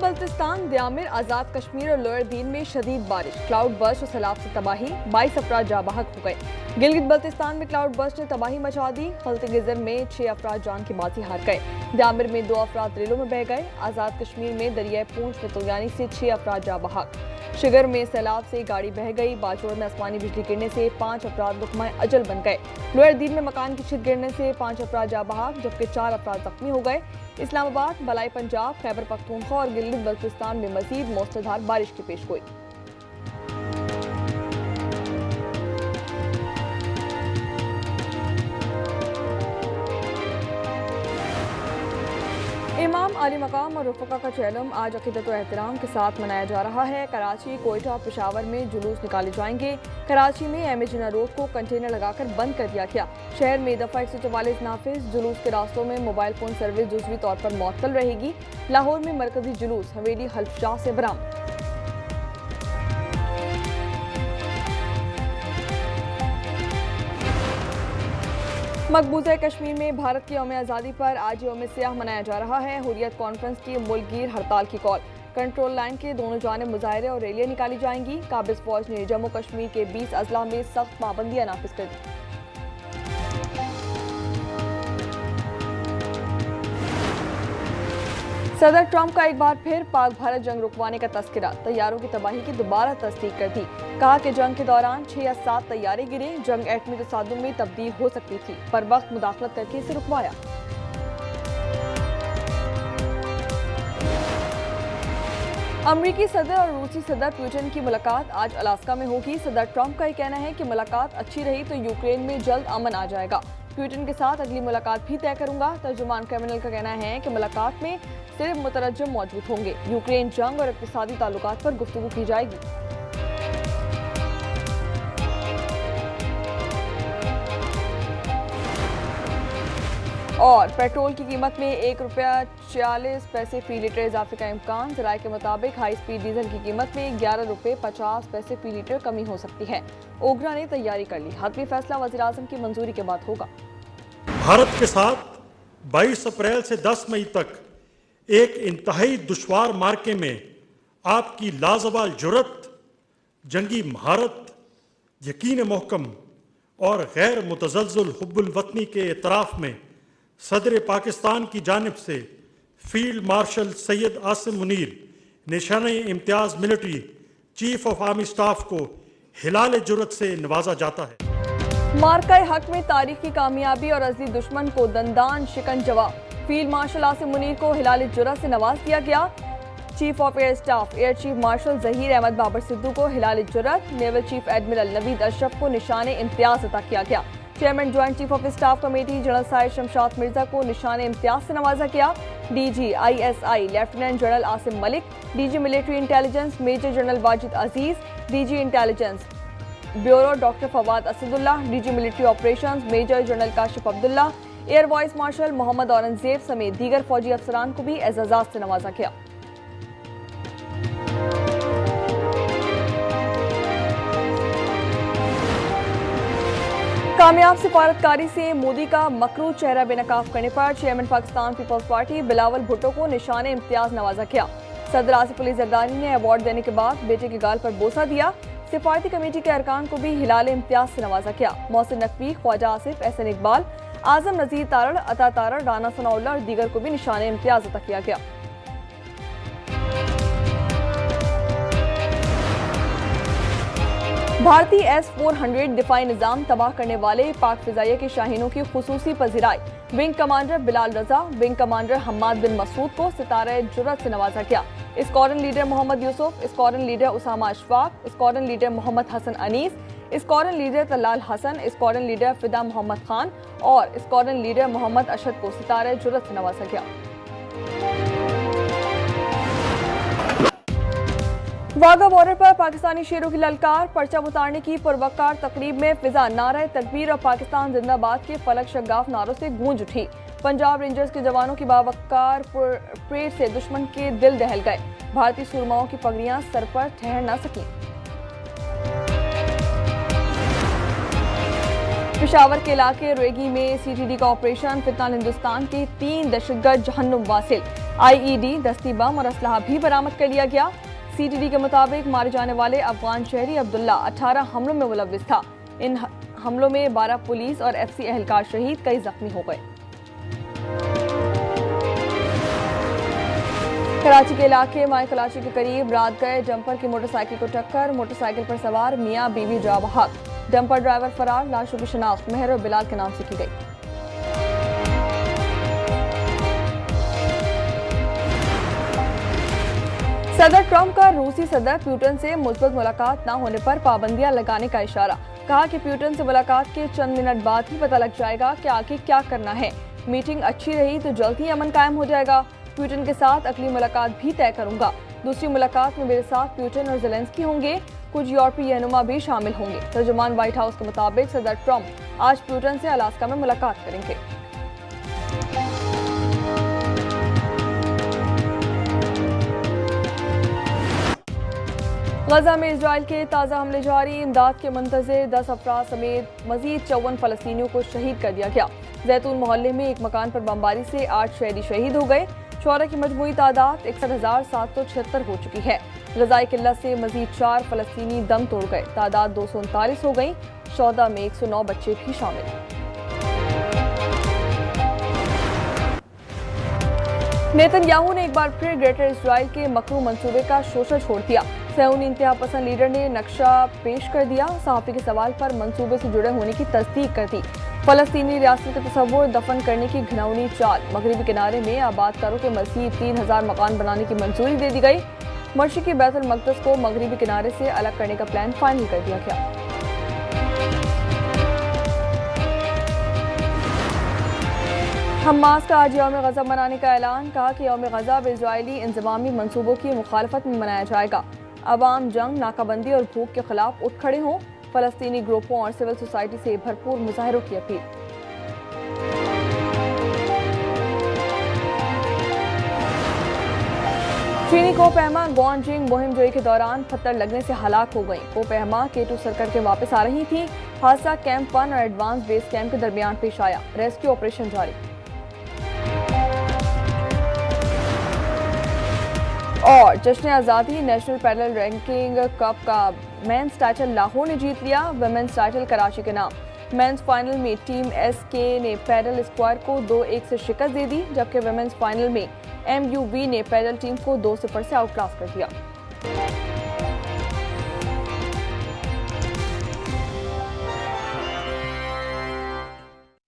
बल्तिस्तान, दयामिर, आजाद कश्मीर और लोअर दीन में शदीद बारिश, क्लाउड बर्स्ट और सैलाब से तबाही, 22 अफराद जाँ बहक हो गए। गिलगित बल्तिस्तान में क्लाउड बर्स्ट ने तबाही मचा दी। खलते गिजर में 6 अफराद जान की बाजी हार गए। दयामिर में 2 अफराद रेलों में बह गए। आजाद कश्मीर में दरियाए पूंछ में तुलगानी से 6 अफराद जाँ बहक। शिगर में सैलाब से गाड़ी बह गई। बाजोड़ में आसमानी बिजली गिरने से 5 अफराद लुकमा अजल बन गए। लोअर दीन में मकान की छत गिरने से 5 अफराद जाँ बहक, जबकि 4 अफराद जख्मी हो गए। इस्लामाबाद, बलाई पंजाब, खैबर पख्तूनख्वा और गिलगित बल्तिस्तान में मजीद मूसलाधार बारिश की पेशगोई। इमाम आली मकाम और रफ़क़ा का चैलम आज अक़ीदत व एहतराम के साथ मनाया जा रहा है। कराची, कोयटा, पेशावर में जुलूस निकाले जाएंगे। कराची में एम ए जिन्ना रोड को कंटेनर लगाकर बंद कर दिया गया। शहर में दफ़ा 144 नाफिज। जुलूस के रास्तों में मोबाइल फ़ोन सर्विस जुज़वी तौर पर मुअत्तल रहेगी। लाहौर में मरकजी जुलूस हवेली हल्फशाह से बरामद। मकबूजा कश्मीर में भारत की यौम आज़ादी पर आज यौम सियाह मनाया जा रहा है। हुर्रियत कॉन्फ्रेंस की मुल्कगीर हड़ताल की कॉल। कंट्रोल लाइन के दोनों जानिब मुजाहरे और रैलियां निकाली जाएंगी। काबिज फौज ने जम्मू कश्मीर के 20 अजला में सख्त पाबंदियां नाफिज कर दी। सदर ट्रंप का एक बार फिर पाक भारत जंग रुकवाने का तस्करा। तैयारों की तबाही की दोबारा तस्दीक कर दी। कहा कि जंग के दौरान 6 या 7 तैयारे गिरे। जंग एटमी तसादुम में तब्दील हो सकती थी, पर वक्त मुदाखलत करके इसे रुकवाया। अमरीकी सदर और रूसी सदर पुतिन की मुलाकात आज अलास्का में होगी। सदर ट्रंप का यह कहना है कि मुलाकात अच्छी रही तो यूक्रेन में जल्द अमन आ जाएगा। पुतिन के साथ अगली मुलाकात भी तय करूंगा। तर्जुमान क्रिमिनल का कहना है कि मुलाकात में सिर्फ मुतरज्जिम मौजूद होंगे। यूक्रेन जंग और इक़्तिसादी ताल्लुकात पर गुफ्तगू की जाएगी। और पेट्रोल की कीमत में ₹1.40 फी लीटर इजाफे का इम्कान। ज़राए के मुताबिक हाई स्पीड डीजल की कीमत में ₹11.50 फी लीटर कमी हो सकती है। ओगरा ने तैयारी कर ली। हतमी फैसला वज़ीर-ए-आज़म की मंजूरी के बाद होगा। भारत के साथ 22 अप्रैल से 10 मई तक एक इंतहाई दुश्वार मार्के में आपकी लाजवाल जुर्रत, जंगी महारत, यकीन मोहकम और गैर मुतज़ल्ज़िल हुब्बुल वतनी के एतराफ़ में सदर पाकिस्तान की जानिब से field marshal Syed Asim Munir Nishan Imtiaz military chief of army staff को हिलाल जुर्रत से नवाजा जाता है। मार्का हक में तारीखी कामयाबी और अज़ली दुश्मन को दंदान शिकन जवाब। फील्ड मार्शल आसिम मुनीर को हिलाल जुर्रत से नवाज दिया गया। Chief of air staff air chief marshal Zaheer Ahmed Babar Sidhu को Hilal Jurrat, naval chief admiral Naveed Ashraf को निशान इम्तियाज अता किया गया। Chairman joint chief of staff committee general Sahir Shamshad Mirza को निशान इम्तियाज से नवाजा गया। D G ISI lieutenant general Asim Malik, D G military intelligence major general Wajid Aziz, D G intelligence bureau doctor Fawad Asadullah, D G military operations major general Kashif Abdullah, air vice marshal Mohammad Aurangzeb समेत दीगर फौजी अफसरान को भी एजाज़ात से नवाजा गया। कामयाब सिफारतकारी से मोदी का मकरू चेहरा बेनकाब करने पर chairman Pakistan peoples party Bilawal Bhutto को निशान इम्तियाज नवाजा गया। सदर आसिफ अली जरदारी ने अवार्ड देने के बाद बेटे के गाल पर बोसा दिया। सिफारती कमेटी के अरकान को भी हिलाल इम्तियाज से नवाजा गया। मोहसिन नकवी, ख्वाजा आसिफ, एहसन इकबाल, आजम नजीर तारड़, अता तारड़, राना सनाउल्लाह और दीगर को भी निशान इम्तियाज अता किया गया। भारतीय S-400 दिफाई निजाम तबाह करने वाले पाक फिजाइया के शाहीनों की खुसूसी पजीराई। Wing commander Bilal Raza, wing commander Hammad bin Masood को सितारे जुर्रत से नवाजा गया। Squadron leader Mohammad Yousuf, squadron leader Usama Ashfaq, squadron leader Mohammad Hasan Anees, squadron leader Talal Hasan, squadron leader Fida Mohammad Khan और स्क्वाड्रन लीडर मोहम्मद अशद को सितारे जुर्रत से नवाजा गया। वाघा बॉर्डर पर पाकिस्तानी शेरों की ललकार। परचम उतारने की पुरवकार तकरीब में फिजा नारा तकबीर और पाकिस्तान जिंदाबाद के फलक शगाफ नारों से गूंज उठी। पंजाब रेंजर्स के जवानों की बावकार परेड से दुश्मन के दिल दहल गए। भारतीय सुरमाओं की पगड़ियां सर पर ठहर न सकी। पेशावर के इलाके रेगी में CTD का ऑपरेशन। फिलहाल हिंदुस्तान के 3 दहशतगर्द जहन्नुम वासिल। आईईडी, दस्ती बम और असलहा भी बरामद कर लिया गया। सीटीडी के मुताबिक मारे जाने वाले अफगान शहरी अब्दुल्ला 18 हमलों में मुलव्विस था। इन हमलों में 12 पुलिस और एफसी एहलकार शहीद, कई जख्मी हो गए। कराची के इलाके माई कलाची के करीब रात गए डंपर की मोटरसाइकिल को टक्कर। मोटरसाइकिल पर सवार मियां बीवी जाँ बहक, डंपर ड्राइवर फरार। लाशों की शिनाख्त मेहर और बिलाल के नाम से की गई। सदर ट्रंप का रूसी सदर पुतिन से मुस्बत मुलाकात न होने पर पाबंदियां लगाने का इशारा। कहा कि पुतिन से मुलाकात के चंद मिनट बाद ही पता लग जाएगा कि आगे क्या करना है। मीटिंग अच्छी रही तो जल्द ही अमन कायम हो जाएगा। पुतिन के साथ अगली मुलाकात भी तय करूंगा। दूसरी मुलाकात में मेरे साथ पुतिन और ज़ेलेंस्की होंगे। कुछ यूरोपीय रहनुमा भी शामिल होंगे। तर्जुमान व्हाइट हाउस के मुताबिक सदर ट्रंप आज पुतिन से अलास्का में मुलाकात करेंगे। गजा में इजराइल के ताज़ा हमले जारी। इमदाद के मुंतज़िर 10 अफराद समेत मजीद 54 फलस्तीनियों को शहीद कर दिया गया। जैतून मोहल्ले में एक मकान पर बमबारी से 8 शहरी शहीद हो गए। शोहरा की मजमूई तादाद 61,776 हो चुकी है। ग़ज़ाई किल्लत से मजीद 4 फलस्तीनी दम तोड़ गए। तादाद 239 हो गई। शौदा में 109 बच्चे भी शामिल हैं। नेतन्याहू ने एक बार फिर ग्रेटर इजराइल के मकरू मंसूबे का शोषण छोड़ दिया। सहूनी इंतहा पसंद लीडर ने नक्शा पेश कर दिया। सहाफ़ी के सवाल पर मंसूबे से जुड़े होने की तस्दीक कर दी। फलस्तीनी रियासत का तस्वुर दफन करने की घिनौनी चाल। मगरबी किनारे में आबादकारों के मज़ीद 3000 मकान बनाने की मंजूरी दे दी गई। मशरिकी बैतुल मक़दस को मगरबी किनारे से अलग करने का प्लान फाइनल कर दिया गया। हमास का आज यौम ग़ज़ब मनाने का ऐलान। कहा कि यौम ग़ज़ब इजरायली इंज़मामी मंसूबों की मुखालफत में मनाया जाएगा। अवाम जंग, नाकाबंदी और भूख के खिलाफ उठ खड़े हों। फलस्तीनी ग्रुपों और सिविल सोसाइटी से भरपूर मुजाहिरों की अपील। चीनी कोपहमा ग्वानजिंग मुहिम जोई के दौरान पत्थर लगने से हलाक हो गई। कोपहमा K2 सर्कल के वापस आ रही थी। हादसा कैंप 1 और एडवांस बेस कैंप के दरमियान पेश आया। रेस्क्यू ऑपरेशन जारी। और जश्न आज़ादी नेशनल पैडल रैंकिंग कप का मेंस टाइटल लाहौर ने जीत लिया। वुमेन्स टाइटल कराची के नाम। मेंस फाइनल में टीम SK ने पैडल स्क्वायर को 2-1 से शिकस्त दे दी, जबकि वुमेन्स फाइनल में MUV ने पैडल टीम को 2-0 से आउट क्लास कर दिया।